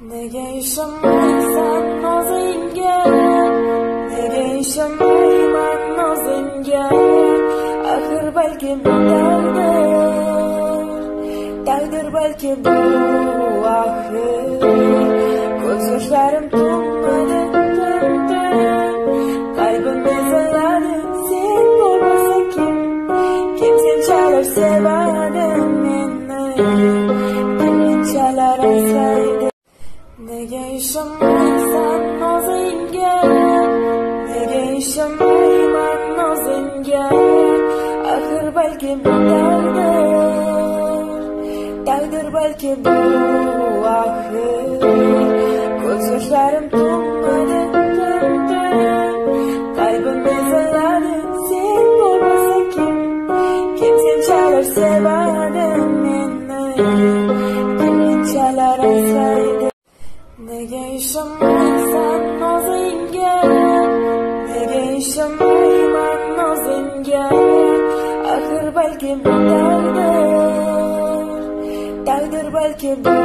Nega ishomaysan o'zingga, nega ishomayman o'zingga. Axir balki bu taqdir balki bu axir. Ko'z yoshlarim to'kmadi, qalbim eziladi. Sen bo'lmasa kim senchalar sevadi meni, kimchalar asraydi. Nega ishomaysan o'zingga, nega ishomayman o'zingga. Axir balki bu taqdir balki bu axir. Ko'z yoshlarim to'kmadi, qalbim eziladi. Sen bo'lmasa kim senchalar sevadi meni, kimchalar asraydi. Nega ishomaysan o'zingga, nega ishomayman o'zingga. Axir balki bu taqdir balki bu